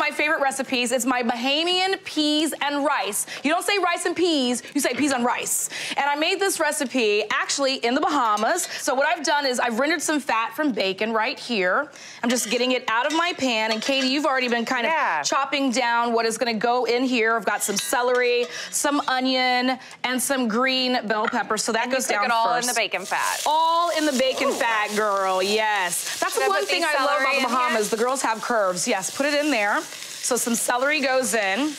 my favorite recipes. It's my Bahamian peas and rice. You don't say rice and peas, you say peas and rice. And I made this recipe actually in the Bahamas. So what I've done is I've rendered some fat from bacon right here. I'm just getting it out of my pan. And Katie, you've already been kind of chopping down what is gonna go in here. I've got some celery, some onion, and some green bell pepper. So that goes down first. All in the bacon fat. All in the bacon fat, girl, yes. That's the one thing I love about the Bahamas. The girls have curves. Yes, put it in there. So some celery goes in.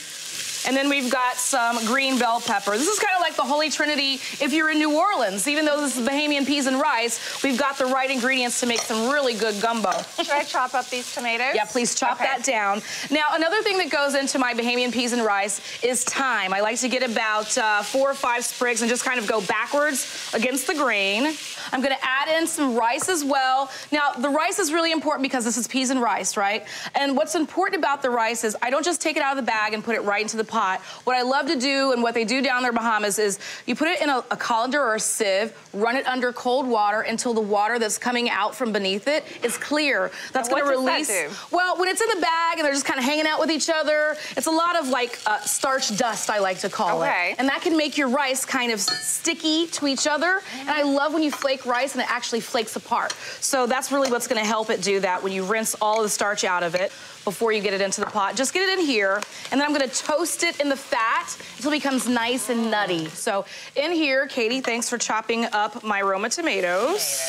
And then we've got some green bell pepper. This is kind of like the Holy Trinity if you're in New Orleans. Even though this is Bahamian peas and rice, we've got the right ingredients to make some really good gumbo. Should I chop up these tomatoes? Yeah, please chop that down. Now, another thing that goes into my Bahamian peas and rice is thyme. I like to get about 4 or 5 sprigs and just kind of go backwards against the grain. I'm gonna add in some rice as well. Now, the rice is really important because this is peas and rice, right? And what's important about the rice is I don't just take it out of the bag and put it right into the pot. What I love to do and what they do down there in Bahamas is you put it in a colander or a sieve, run it under cold water until the water that's coming out from beneath it is clear. That's gonna release. What does that do? Well, when it's in the bag and they're just kind of hanging out with each other, it's a lot of like starch dust, I like to call it. And that can make your rice kind of sticky to each other. And I love when you flake rice and it actually flakes apart. So that's really what's gonna help it do that when you rinse all of the starch out of it before you get it into the pot. Just get it in here, and then I'm gonna toast it in the fat until it becomes nice and nutty. So in here, Katie, thanks for chopping up my Roma tomatoes.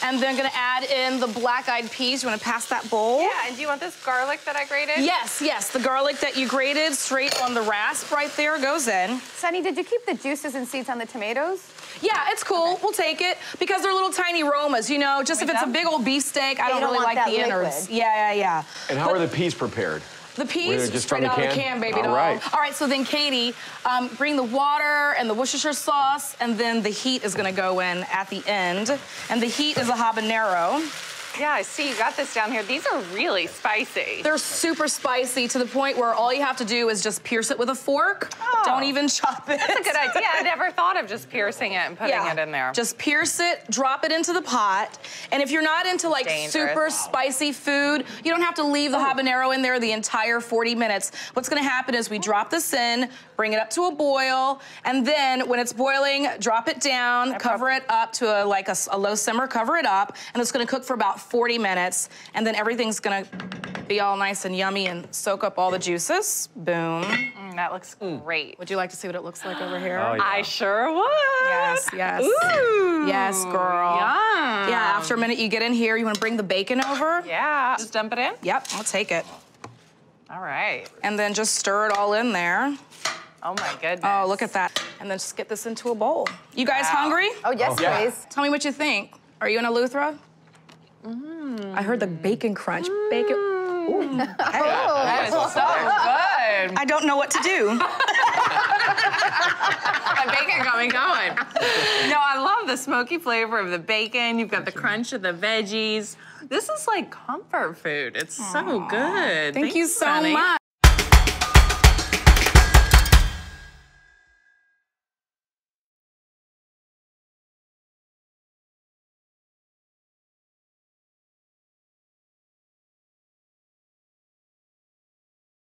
And then I'm gonna add in the black-eyed peas. You wanna pass that bowl? Yeah, and do you want this garlic that I grated? Yes, yes, the garlic that you grated straight on the rasp right there goes in. Sunny, did you keep the juices and seeds on the tomatoes? Yeah, it's cool, we'll take it, because they're little tiny Romas, you know, just if it's a big old beefsteak, I don't really like the innards. Yeah. And how are the peas prepared? The peas, just straight out of the can, baby doll. All right, so then Katie, bring the water and the Worcestershire sauce, and then the heat is gonna go in at the end. And the heat is a habanero. Yeah, I see you got this down here. These are really spicy. They're super spicy to the point where all you have to do is just pierce it with a fork. Don't even chop it. That's a good idea. I never thought of just piercing it and putting it in there. Just pierce it, drop it into the pot. And if you're not into like super spicy food, you don't have to leave the habanero in there the entire 40 minutes. What's gonna happen is we drop this in, bring it up to a boil, and then when it's boiling, drop it down, cover it up to a low simmer, cover it up, and it's gonna cook for about 40 minutes, and then everything's gonna be all nice and yummy and soak up all the juices. Boom. That looks great. Would you like to see what it looks like over here? Oh, yeah. I sure would. Yes. Ooh. Yes, girl. Yum. Yeah, after a minute you get in here, you wanna bring the bacon over? Yeah. Just dump it in? Yep, I'll take it. All right. And then just stir it all in there. Oh my goodness. Oh, look at that. And then just get this into a bowl. You guys hungry? Oh, yes, please. Tell me what you think. Are you an Eleuthera? I heard the bacon crunch. Bacon. Ooh. That is so good. I don't know what to do. The bacon got me going. No, I love the smoky flavor of the bacon. You've got the crunch of the veggies. This is like comfort food. It's so good. Thank you so much.